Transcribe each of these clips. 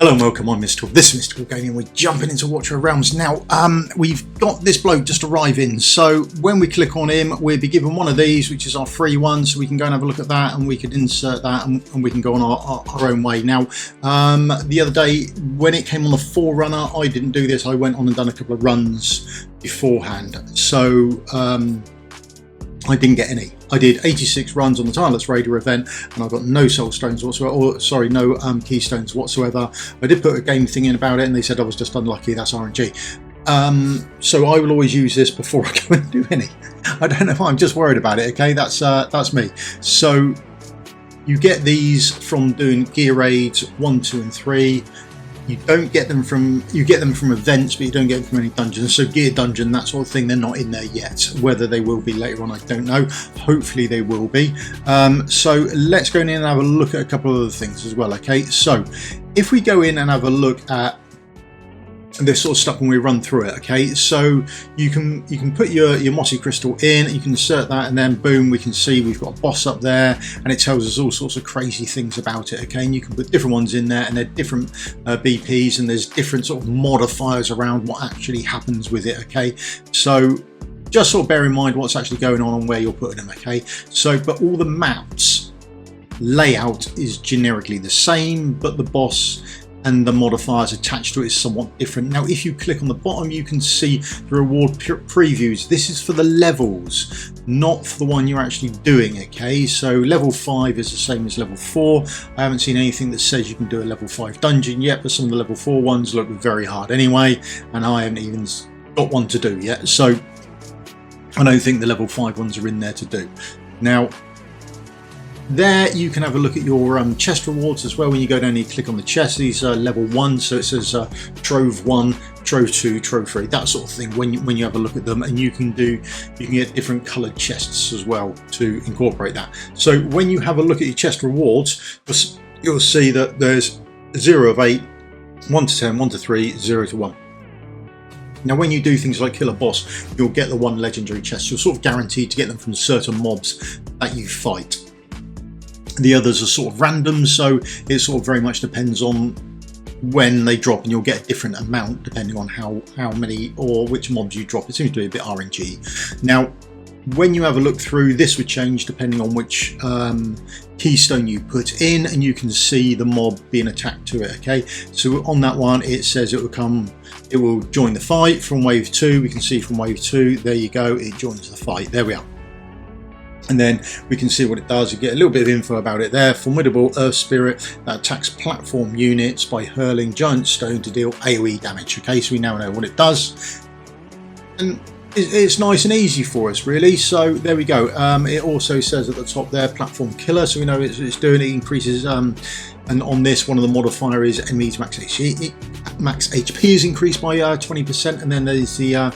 Hello and welcome, I'm Mystical. This is Mystical Gaming and we're jumping into Watcher of Realms. Now, we've got this bloke just arriving, so when we click on him, we'll be given one of these, which is our free one, so we can go and have a look at that and we can insert that and we can go on our own way. Now, the other day, when it came on the Forerunner, I didn't do this. I went on and done a couple of runs beforehand, so I didn't get any. I did 86 runs on the Tireless Raider event and I got no soul stones whatsoever, or sorry, no keystones whatsoever. I did put a game thing in about it and they said I was just unlucky. That's RNG. So I will always use this before I go and do any. I don't know if I'm just worried about it. Okay, that's me. So you get these from doing gear raids 1, 2 and 3. You get them from events, but you don't get them from any dungeons. So gear dungeon, that sort of thing, they're not in there yet. Whether they will be later on, I don't know. Hopefully they will be. So let's go in and have a look at a couple of other things as well. Okay, so if we go in and have a look at this sort of stuff when we run through it, okay, so you can put your mossy crystal in, you can insert that, and then boom, we can see we've got a boss up there and it tells us all sorts of crazy things about it. Okay, and you can put different ones in there and they're different BPs, and there's different sort of modifiers around what actually happens with it. Okay, so just sort of bear in mind what's actually going on and where you're putting them. Okay, so but all the maps layout is generically the same, but the boss and the modifiers attached to it is somewhat different. Now, if you click on the bottom, you can see the reward previews. This is for the levels, not for the one you're actually doing. Okay, so level 5 is the same as level 4. I haven't seen anything that says you can do a level 5 dungeon yet, but some of the level 4 ones look very hard anyway, and I haven't even got one to do yet. So I don't think the level 5 ones are in there to do. Now, there you can have a look at your chest rewards as well. When you go down, you click on the chest. These are level 1, so it says Trove 1, Trove 2, Trove 3, that sort of thing. When you have a look at them, and you can get different coloured chests as well to incorporate that. So when you have a look at your chest rewards, you'll see that there's 0 of 8, 1 to 10, 1 to 3, 0 to 1. Now, when you do things like kill a boss, you'll get the 1 legendary chest. You're sort of guaranteed to get them from certain mobs that you fight. The others are sort of random, so it sort of very much depends on when they drop, and you'll get a different amount depending on how many or which mobs you drop. It seems to be a bit RNG. Now, when you have a look through, this would change depending on which keystone you put in, and you can see the mob being attacked to it. Okay, so on that one it says it will join the fight from wave 2. We can see from wave 2, there you go, it joins the fight. There we are. And then we can see what it does. You get a little bit of info about it there. Formidable earth spirit that attacks platform units by hurling giant stone to deal AoE damage. Okay, so we now know what it does, and it's nice and easy for us, really. So there we go. It also says at the top there, platform killer, so we know it's doing it. Increases and on this, one of the modifier is enemies max HP is increased by 20%, and then there's the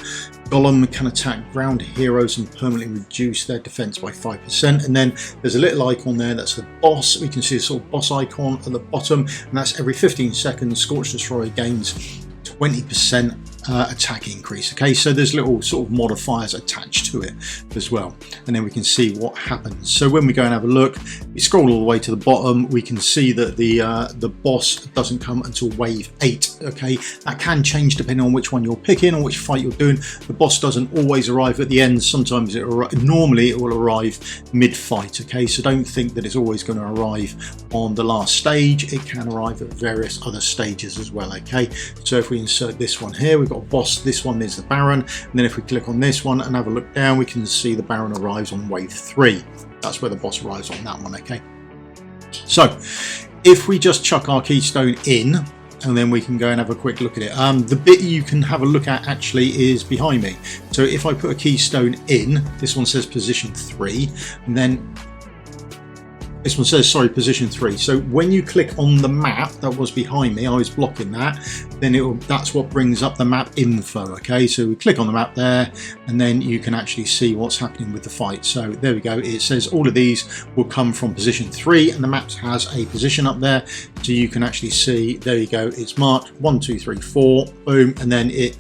Golem can attack ground heroes and permanently reduce their defense by 5%. And then there's a little icon there, that's the boss. We can see a sort of boss icon at the bottom, and that's every 15 seconds Scorched Destroyer gains 20% attack increase. Okay, so there's little sort of modifiers attached to it as well, and then we can see what happens. So when we go and have a look, we scroll all the way to the bottom, we can see that the boss doesn't come until wave 8. Okay, that can change depending on which one you're picking or which fight you're doing. The boss doesn't always arrive at the end. Sometimes normally it will arrive mid-fight. Okay, so don't think that it's always going to arrive on the last stage. It can arrive at various other stages as well. Okay, so if we insert this one here, we've got a boss. This one is the Baron, and then if we click on this one and have a look down, we can see the Baron arrives on wave 3. That's where the boss arrives on that one. Okay, so if we just chuck our keystone in, and then we can go and have a quick look at it. The bit you can have a look at actually is behind me. So if I put a keystone in, this one says position 3, and then this one says, sorry, position 3. So when you click on the map that was behind me, I was blocking that, then that's what brings up the map info. Okay, so we click on the map there, and then you can actually see what's happening with the fight. So there we go. It says all of these will come from position 3, and the map has a position up there, so you can actually see. There you go. It's marked 1, 2, 3, 4. Boom, and then it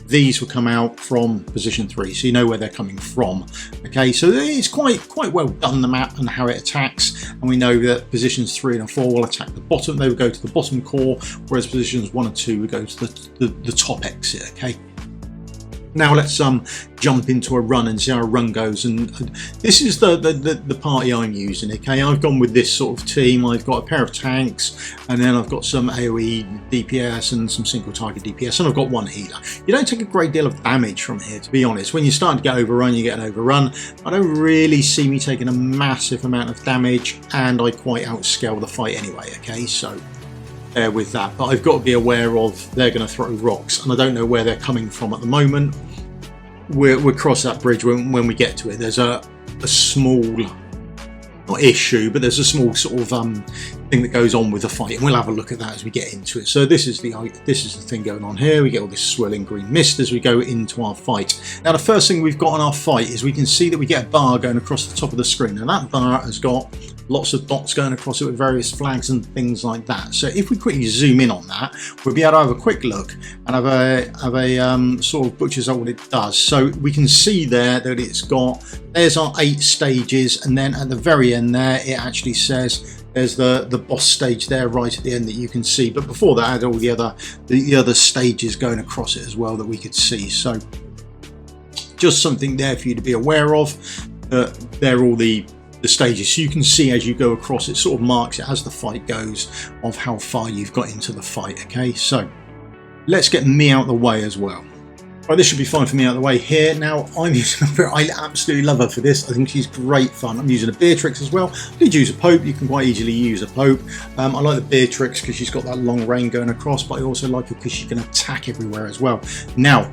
these will come out from position 3, so you know where they're coming from. Okay, so it's quite well done, the map and how it attacks, and we know that positions 3 and 4 will attack the bottom. They will go to the bottom core, whereas positions 1 and 2 will go to the top exit. Okay. Now let's jump into a run and see how a run goes, and this is the party I'm using. Okay, I've gone with this sort of team. I've got a pair of tanks, and then I've got some AoE DPS and some single target DPS, and I've got one healer. You don't take a great deal of damage from here, to be honest. When you start to get overrun, you get an overrun. I don't really see me taking a massive amount of damage, and I quite outscale the fight anyway. Okay, so bear with that, but I've got to be aware of they're going to throw rocks, and I don't know where they're coming from at the moment. We'll cross that bridge when we get to it. There's a small, not issue, but there's a small sort of thing that goes on with the fight, and we'll have a look at that as we get into it. So this is the thing going on here. We get all this swirling green mist as we go into our fight. Now the first thing we've got on our fight is we can see that we get a bar going across the top of the screen, and that bar has got lots of dots going across it with various flags and things like that. So if we quickly zoom in on that, we'll be able to have a quick look and have a sort of butcher's out what it does. So we can see there that it's got, there's our 8 stages, and then at the very end there it actually says there's the boss stage there right at the end that you can see, but before that I had all the other stages going across it as well that we could see. So just something there for you to be aware of, they're all the stages, so you can see as you go across, it sort of marks it as the fight goes of how far you've got into the fight. Okay, so let's get me out the way as well. Right, this should be fine for me out the way here. Now I'm using I absolutely love her for this. I think she's great fun. I'm using a Beatrix as well. I did use a Pope. You can quite easily use a Pope. I like the Beatrix because she's got that long range going across, but I also like her because she can attack everywhere as well. Now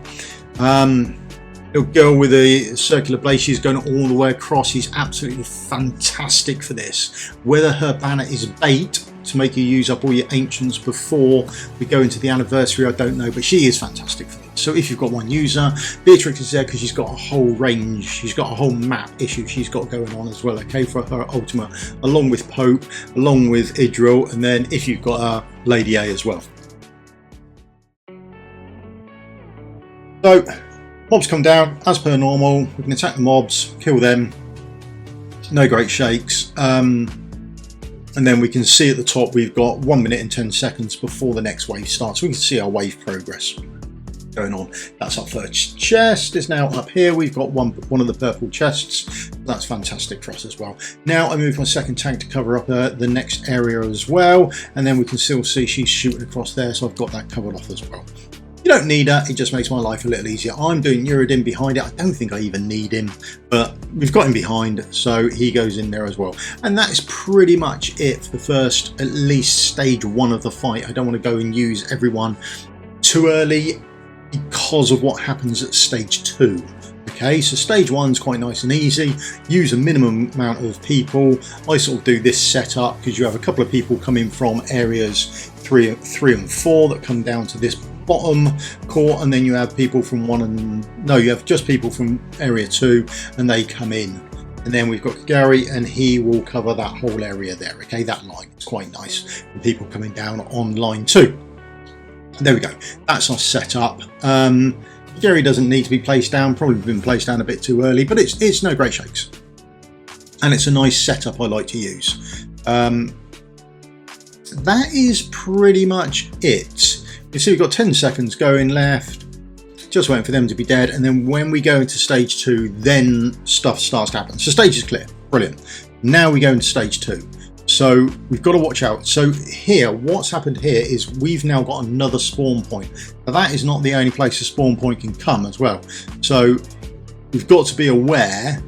little girl with a circular blade, she's going all the way across. She's absolutely fantastic for this. Whether her banner is bait to make you use up all your ancients before we go into the anniversary, I don't know, but she is fantastic for this. So if you've got one user, Beatrix is there because she's got a whole range, she's got a whole map issue she's got going on as well, okay, for her ultimate, along with Pope, along with Idril, and then if you've got a Lady A as well. So mobs come down as per normal. We can attack the mobs, kill them, no great shakes, and then we can see at the top we've got 1 minute and 10 seconds before the next wave starts. We can see our wave progress going on. That's our first chest is now up here. We've got one of the purple chests. That's fantastic for us as well. Now I move my second tank to cover up the next area as well, and then we can still see she's shooting across there, so I've got that covered off as well. You don't need her, it just makes my life a little easier. I'm doing Uridin behind it. I don't think I even need him, but we've got him behind, so he goes in there as well. And that is pretty much it for the first, at least stage 1 of the fight. I don't want to go and use everyone too early because of what happens at stage 2. Okay, so stage 1's quite nice and easy. Use a minimum amount of people. I sort of do this setup because you have a couple of people coming from areas 3 and 4 that come down to this bottom core, and then you have people from you have just people from area 2 and they come in, and then we've got Gary and he will cover that whole area there. Okay, that line is quite nice for people coming down on line 2. There we go, that's our setup. Gary doesn't need to be placed down, probably been placed down a bit too early, but it's no great shakes, and it's a nice setup I like to use. That is pretty much it. You see we've got 10 seconds going left, just waiting for them to be dead, and then when we go into stage 2, then stuff starts to happen. So stage is clear, brilliant. Now we go into stage 2. So we've got to watch out. So here, what's happened here is we've now got another spawn point. Now that is not the only place a spawn point can come as well. So we've got to be aware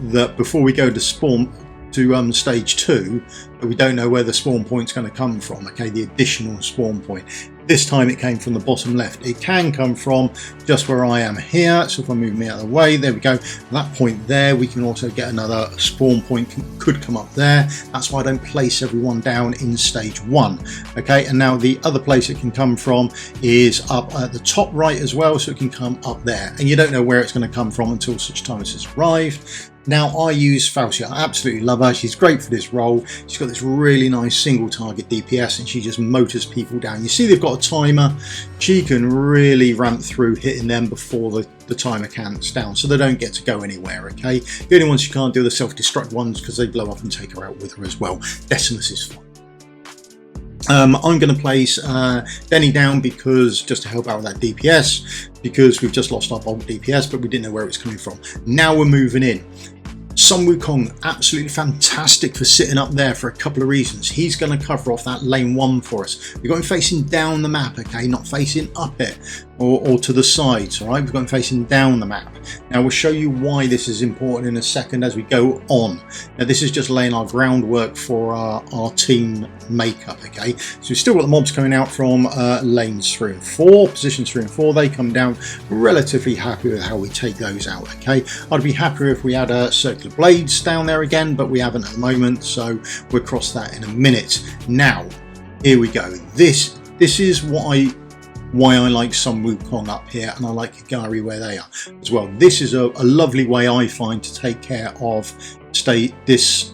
that before we go to stage 2, that we don't know where the spawn point's going to come from. Okay, the additional spawn point. This time it came from the bottom left. It can come from just where I am here. So if I move me out of the way, there we go. At that point there, we can also get another spawn point could come up there. That's why I don't place everyone down in stage 1. Okay, and now the other place it can come from is up at the top right as well. So it can come up there, and you don't know where it's going to come from until such time as it's arrived. Now I use Falcia, I absolutely love her, she's great for this role. She's got this really nice single target DPS and she just motors people down. You see they've got a timer, she can really ramp through hitting them before the timer counts down so they don't get to go anywhere, okay? The only ones she can't do are the self-destruct ones because they blow up and take her out with her as well. Decimus is fine. I'm going to place Denny down because just to help out with that DPS, because we've just lost our bulk DPS but we didn't know where it was coming from. Now we're moving in. Sun Wukong, absolutely fantastic for sitting up there for a couple of reasons. He's going to cover off that lane 1 for us. We've got him facing down the map, okay, not facing up it or to the sides, all right? We've got him facing down the map. Now we'll show you why this is important in a second as we go on. Now this is just laying our groundwork for our team makeup, okay? So we've still got the mobs coming out from lanes 3 and 4, positions 3 and 4. They come down. Relatively happy with how we take those out, okay? I'd be happier if we had circular blades down there again, but we haven't at the moment, so we'll cross that in a minute. Now, here we go. This is why I like Sun Wukong up here, and I like Kigari where they are as well. This is a lovely way I find to take care of these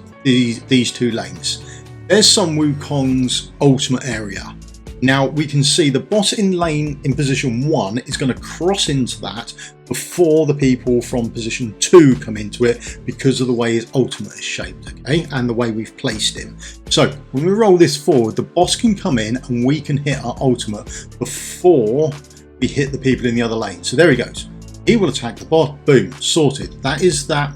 two lanes. There's Sun Wukong's ultimate area. Now we can see the boss in lane in position 1 is going to cross into that before the people from position 2 come into it because of the way his ultimate is shaped, okay, and the way we've placed him. So when we roll this forward, the boss can come in and we can hit our ultimate before we hit the people in the other lane. So there he goes. He will attack the boss. Boom, sorted. That is that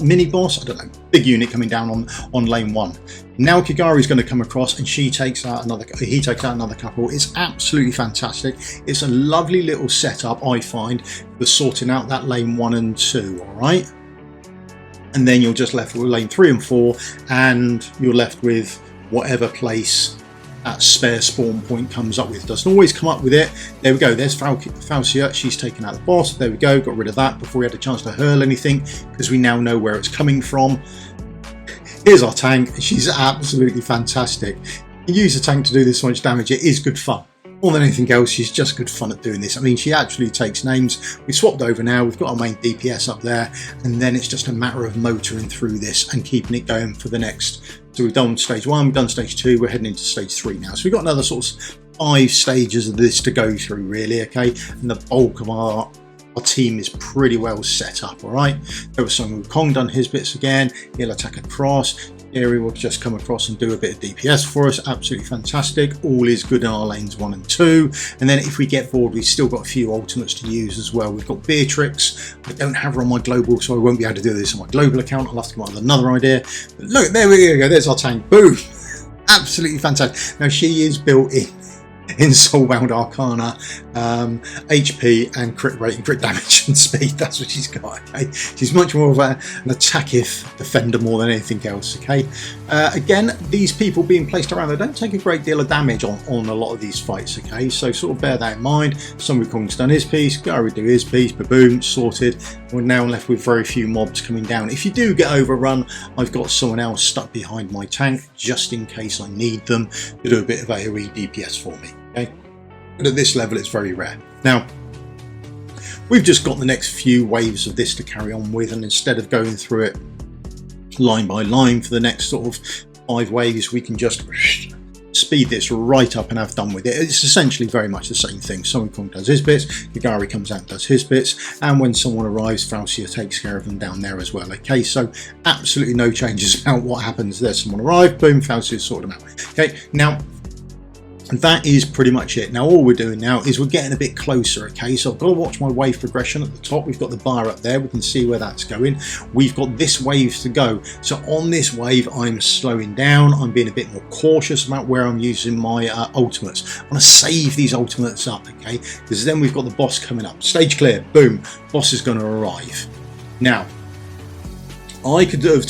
mini boss, I don't know, big unit coming down on lane 1. Now Kigari's going to come across and he takes out another couple. It's absolutely fantastic. It's a lovely little setup, I find, for sorting out that lane 1 and 2, all right? And then you're just left with lane 3 and 4 and you're left with whatever place that spare spawn point comes up with. Doesn't always come up with it. There we go, there's Falcia, she's taken out the boss. There we go, got rid of that before we had a chance to hurl anything because we now know where it's coming from. Here's our tank, she's absolutely fantastic. You use a tank to do this much damage, it is good fun. More than anything else, she's just good fun at doing this. I mean, she actually takes names. We swapped over now, we've got our main DPS up there, and then it's just a matter of motoring through this and keeping it going for the next. So we've done stage 1, we've done stage 2, we're heading into stage 3 now. So we've got another sort of 5 stages of this to go through really, okay? And the bulk of our team is pretty well set up, all right? There was Sun Wukong done his bits again. He'll attack across. Here will just come across and do a bit of DPS for us. Absolutely fantastic. All is good in our lanes 1 and 2. And then if we get bored, we've still got a few ultimates to use as well. We've got Beatrix. I don't have her on my global, so I won't be able to do this on my global account. I'll have to come up with another idea. But look, there we go. There's our tank. Boom. Absolutely fantastic. Now she is built in Soulbound Arcana, HP and crit rate and crit damage and speed. That's what she's got, okay? She's much more of an attack-if defender more than anything else, okay? Again, these people being placed around, they don't take a great deal of damage on a lot of these fights, okay? So sort of bear that in mind. Sun Wukong's done his piece, Gary do his piece, boom, sorted. We're now left with very few mobs coming down. If you do get overrun, I've got someone else stuck behind my tank just in case I need them to do a bit of AoE DPS for me. Okay, but at this level it's very rare. Now we've just got the next few waves of this to carry on with, and instead of going through it line by line for the next sort of 5 waves, we can just speed this right up and have done with it. It's essentially very much the same thing. Sun Wukong does his bits, Kigari comes out and does his bits, and when someone arrives, Falcia takes care of them down there as well. Okay, so absolutely no changes about what happens. There's someone arrived, boom, Falcia sorted them out. Okay, now that is pretty much it. Now all we're doing now is we're getting a bit closer, okay? So I've got to watch my wave progression at the top. We've got the bar up there, we can see where that's going. We've got this wave to go. So on this wave I'm slowing down, I'm being a bit more cautious about where I'm using my ultimates. I want to save these ultimates up, okay? Because then we've got the boss coming up. Stage clear, boom, boss is going to arrive. Now I could have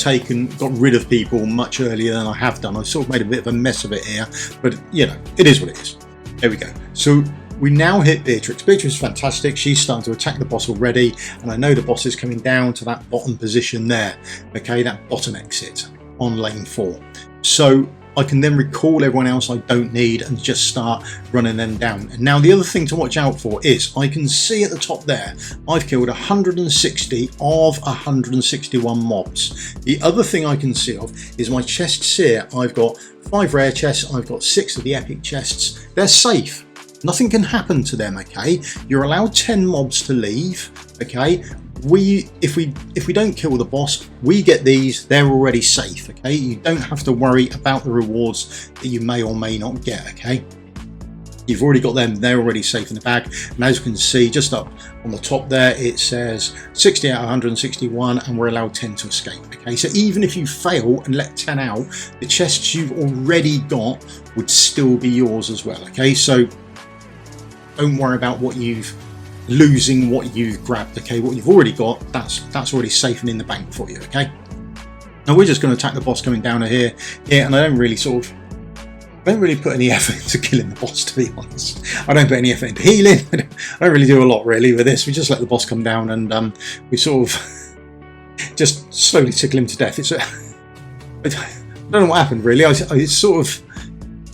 got rid of people much earlier than I have done. I've sort of made a bit of a mess of it here, but you know, it is what it is. There we go. So we now hit Beatrix. Beatrix is fantastic. She's starting to attack the boss already, and I know the boss is coming down to that bottom position there. Okay, that bottom exit on lane 4. So I can then recall everyone else I don't need and just start running them down. And now the other thing to watch out for is I can see at the top there, I've killed 160 of 161 mobs. The other thing I can see of is my chests here. I've got 5 rare chests, I've got 6 of the epic chests. They're safe. Nothing can happen to them, okay? You're allowed 10 mobs to leave, okay? If we don't kill the boss, we get these, they're already safe, okay? You don't have to worry about the rewards that you may or may not get, okay? You've already got them, they're already safe in the bag. And as you can see, just up on the top there, it says 60 out of 161 and we're allowed 10 to escape, okay? So even if you fail and let 10 out, the chests you've already got would still be yours as well, okay? So don't worry about losing what you've grabbed, okay? What you've already got, that's already safe and in the bank for you, okay? Now we're just going to attack the boss coming down here, and I don't really put any effort into killing the boss, to be honest. I don't put any effort into healing. I don't really do a lot really with this. We just let the boss come down and we sort of just slowly tickle him to death. I don't know what happened really. It's sort of,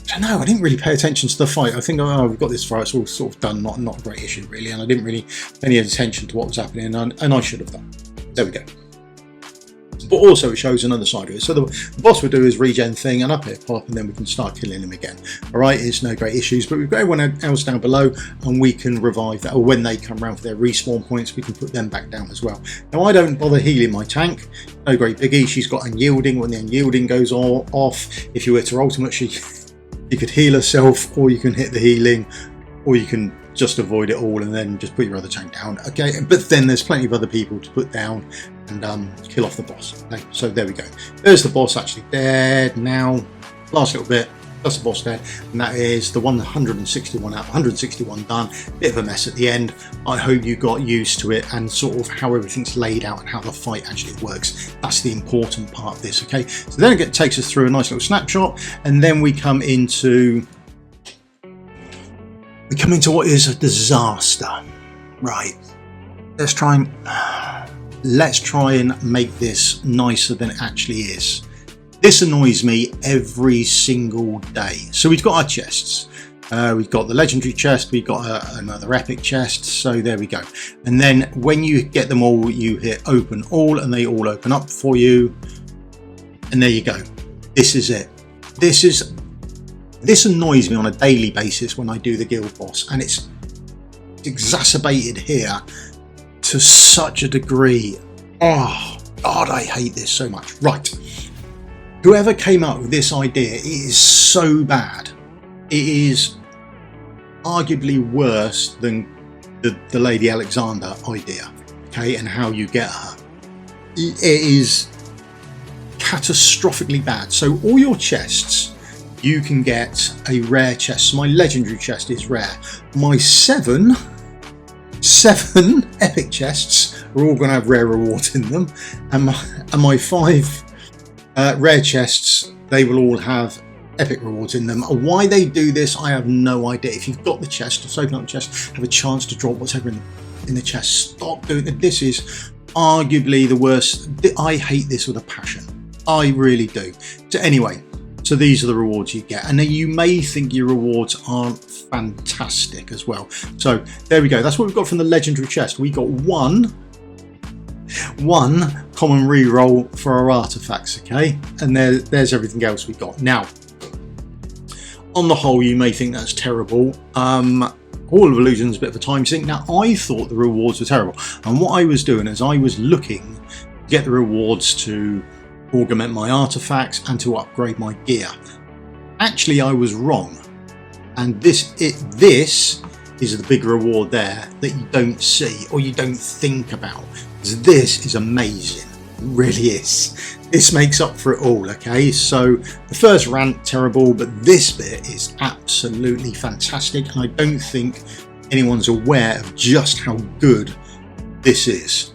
I don't know, I didn't really pay attention to the fight. I think, oh, we've got this far, it's all sort of done, not a great issue really, and I didn't really pay any attention to what was happening, and I should have done. There we go. But also it shows another side of it. So the boss will do his regen thing and up here pop, and then we can start killing him again. Alright, it's no great issues, but we've got everyone else down below and we can revive that, or when they come around for their respawn points, we can put them back down as well. Now I don't bother healing my tank, no great biggie. She's got unyielding. When the unyielding goes off, if you hit her ultimate, you could heal herself, or you can hit the healing, or you can just avoid it all and then just put your other tank down, okay? But then there's plenty of other people to put down and kill off the boss, okay? So there we go. There's the boss actually dead. Now last little bit, that's the boss dead, and that is the 161 out, 161 done. Bit of a mess at the end. I hope you got used to it and sort of how everything's laid out and how the fight actually works. That's the important part of this, okay? So then it takes us through a nice little snapshot, and then we come into what is a disaster. Right, let's try and make this nicer than it actually is. This annoys me every single day. So we've got our chests. We've got the legendary chest, we've got another epic chest, so there we go. And then when you get them all, you hit open all and they all open up for you. And there you go. This is it. This annoys me on a daily basis when I do the guild boss, and it's exacerbated here to such a degree. Oh God, I hate this so much. Right, whoever came up with this idea, it is so bad. It is arguably worse than the Lady Alexander idea, okay, and how you get her. It is catastrophically bad. So all your chests, you can get a rare chest. So my legendary chest is rare. My seven epic chests are all going to have rare rewards in them, and my 5 rare chests, they will all have epic rewards in them. Why they do this, I have no idea. If you've got the chest, just open up the chest, have a chance to drop whatever in the chest. Stop doing it. This is arguably the worst. I hate this with a passion. I really do. So anyway, so these are the rewards you get, and then you may think your rewards aren't fantastic as well. So there we go. That's what we've got from the legendary chest. We got one common reroll for our artifacts, okay, and there's everything else we got. Now on the whole, you may think that's terrible. All of Illusion's a bit of a time sink. Now I thought the rewards were terrible, and what I was doing is I was looking to get the rewards to augment my artifacts and to upgrade my gear. Actually, I was wrong, and this is the big reward there that you don't see or you don't think about. This is amazing. It really is. This makes up for it all, okay? So the first rant, terrible, but this bit is absolutely fantastic, and I don't think anyone's aware of just how good this is.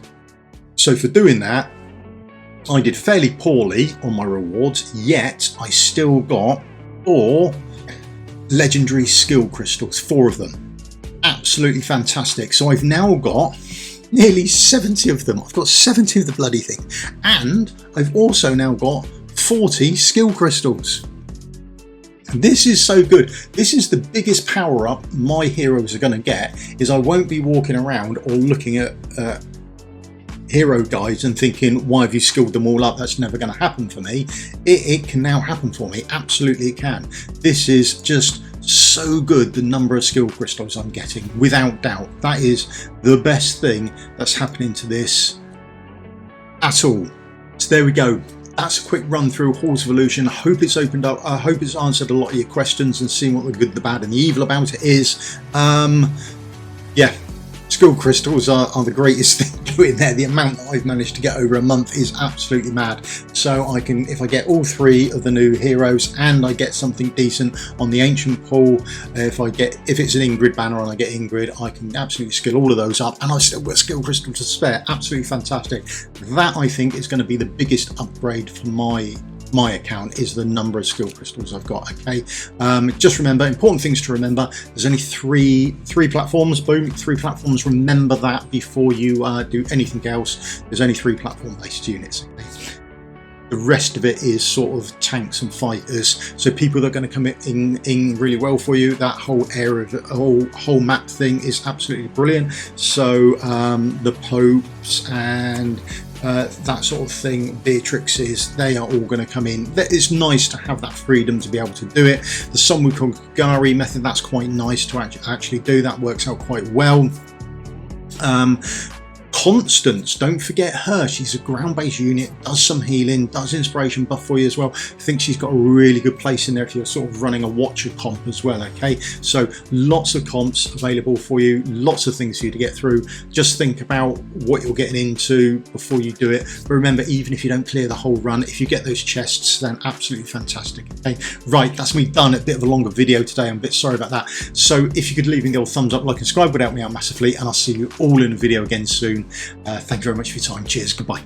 So for doing that, I did fairly poorly on my rewards, yet I still got 4 legendary skill crystals, 4 of them. Absolutely fantastic. So I've now got nearly 70 of them. I've got 70 of the bloody thing, and I've also now got 40 skill crystals. And this is so good. This is the biggest power up my heroes are going to get, is I won't be walking around or looking at hero guides and thinking, why have you skilled them all up? That's never going to happen for me. It can now happen for me. Absolutely it can. This is just so good, the number of skill crystals I'm getting, without doubt. That is the best thing that's happening to this at all. So there we go. That's a quick run through Halls of Illusion. I hope it's opened up. I hope it's answered a lot of your questions and seen what the good, the bad and the evil about it is. Yeah, skill crystals are the greatest thing doing there. The amount that I've managed to get over a month is absolutely mad. So I can, if I get all 3 of the new heroes and I get something decent on the ancient pool, if it's an Ingrid banner and I get Ingrid, I can absolutely skill all of those up, and I've still got skill crystals to spare. Absolutely fantastic. That, I think, is going to be the biggest upgrade for my account, is the number of skill crystals I've got. Okay, just remember, important things to remember, there's only three platforms. Boom, 3 platforms. Remember that before you do anything else. There's only 3 platform based units. Okay? The rest of it is sort of tanks and fighters, so people that are going to come in really well for you. That whole area of the whole map thing is absolutely brilliant. So the popes and that sort of thing, Beatrixes, they are all going to come in. It's nice to have that freedom to be able to do it. The Sunwoo Kongari method, that's quite nice to actually do. That works out quite well. Constance, don't forget her. She's a ground-based unit, does some healing, does inspiration buff for you as well. I think she's got a really good place in there if you're sort of running a Watcher comp as well. Okay, so lots of comps available for you, lots of things for you to get through. Just think about what you're getting into before you do it. But remember, even if you don't clear the whole run, if you get those chests, then absolutely fantastic. Okay, right, that's me done. A bit of a longer video today. I'm a bit sorry about that. So if you could leave me the old thumbs up, like and subscribe, would help me out massively, and I'll see you all in a video again soon. Thank you very much for your time. Cheers. Goodbye.